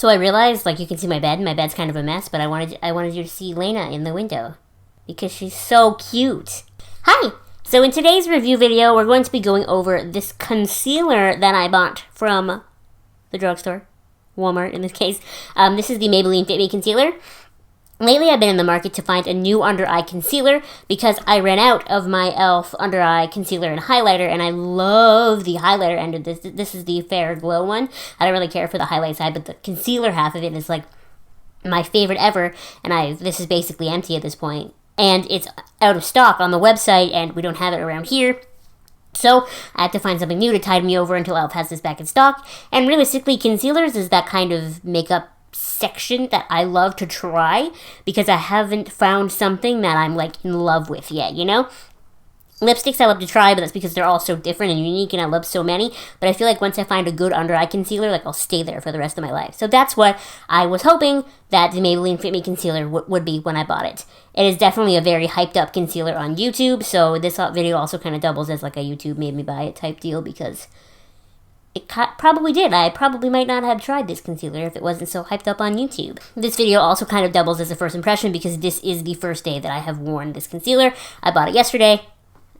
So I realized, like, you can see my bed. My bed's kind of a mess, but I wanted you to see Lena in the window because she's so cute. Hi! So in today's review video, we're going to be going over this concealer that I bought from the drugstore, Walmart in this case. This is the Maybelline FitMe concealer. Lately, I've been in the market to find a new under-eye concealer because I ran out of my e.l.f. under-eye concealer and highlighter, and I love the highlighter end of this. This is the Fair Glow one. I don't really care for the highlight side, but the concealer half of it is like my favorite ever, and this is basically empty at this point. And it's out of stock on the website, and we don't have it around here. So I had to find something new to tide me over until e.l.f. has this back in stock. And realistically, concealers is that kind of makeup section that I love to try because I haven't found something that I'm like in love with yet, you know? Lipsticks I love to try, but that's because they're all so different and unique and I love so many. But I feel like once I find a good under-eye concealer, like I'll stay there for the rest of my life. So that's what I was hoping that the Maybelline Fit Me concealer would be when I bought it. It is definitely a very hyped up concealer on YouTube, so this video also kind of doubles as like a YouTube made me buy it type deal because it probably did. I probably might not have tried this concealer if it wasn't so hyped up on YouTube. This video also kind of doubles as a first impression because this is the first day that I have worn this concealer. I bought it yesterday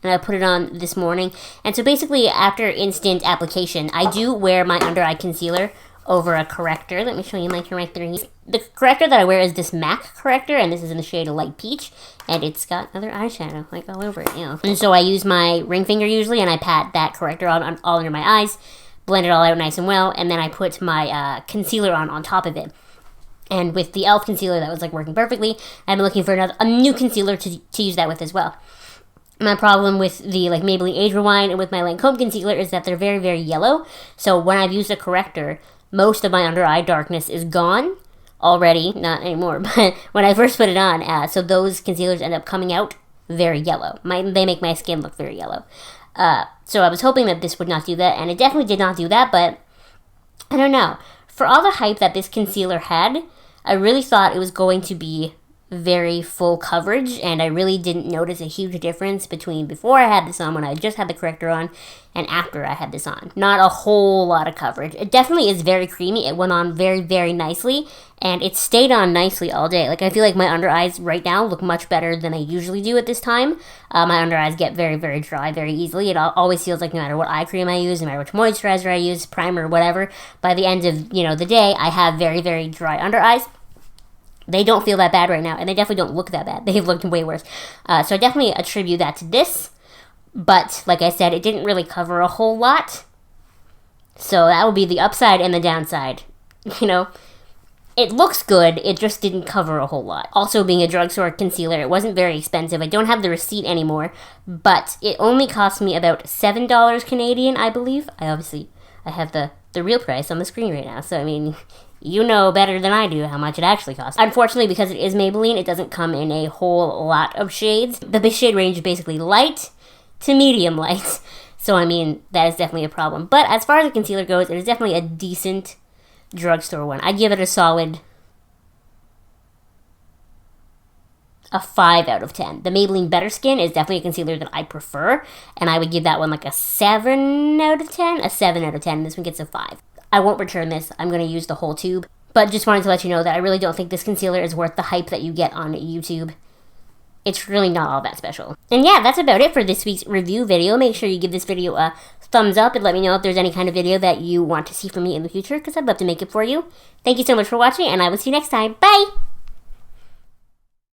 and I put it on this morning. And so basically after instant application, I do wear my under eye concealer over a corrector. Let me show you my corrector. The corrector that I wear is this MAC corrector, and this is in the shade of light peach, and it's got other eyeshadow like all over it, you know. And so I use my ring finger usually, and I pat that corrector on all under my eyes, blend it all out nice and well, and then I put my concealer on top of it. And with the e.l.f. concealer, that was like working perfectly. I'm looking for a new concealer to use that with as well. My problem with the like Maybelline Age Rewind and with my Lancome concealer is that they're very, very yellow. So when I've used a corrector, most of my under eye darkness is gone already. Not anymore, but when I first put it on, so those concealers end up coming out very yellow. They make my skin look very yellow. So I was hoping that this would not do that, and it definitely did not do that, but I don't know. For all the hype that this concealer had, I really thought it was going to be very full coverage, and I really didn't notice a huge difference between before I had this on, when I just had the corrector on, and after I had this on. Not a whole lot of coverage. It definitely is very creamy. It went on very, very nicely, and it stayed on nicely all day. Like, I feel like my under eyes right now look much better than I usually do at this time. My under eyes get very, very dry very easily. It always feels like no matter what eye cream I use, no matter which moisturizer I use, primer, whatever, by the end of, the day, I have very, very dry under eyes. They don't feel that bad right now, and they definitely don't look that bad. They've looked way worse. So I definitely attribute that to this. But, like I said, it didn't really cover a whole lot. So that would be the upside and the downside. It looks good, it just didn't cover a whole lot. Also, being a drugstore concealer, it wasn't very expensive. I don't have the receipt anymore, but it only cost me about $7 Canadian, I believe. I have the real price on the screen right now, so I mean, you know better than I do how much it actually costs. Unfortunately, because it is Maybelline, it doesn't come in a whole lot of shades. The shade range is basically light to medium light. So, I mean, that is definitely a problem. But as far as the concealer goes, it is definitely a decent drugstore one. I'd give it a solid 5 out of 10. The Maybelline Better Skin is definitely a concealer that I prefer, and I would give that one like a 7 out of 10. A 7 out of 10. This one gets a 5. I won't return this. I'm going to use the whole tube. But just wanted to let you know that I really don't think this concealer is worth the hype that you get on YouTube. It's really not all that special. And yeah, that's about it for this week's review video. Make sure you give this video a thumbs up and let me know if there's any kind of video that you want to see from me in the future, because I'd love to make it for you. Thank you so much for watching, and I will see you next time. Bye!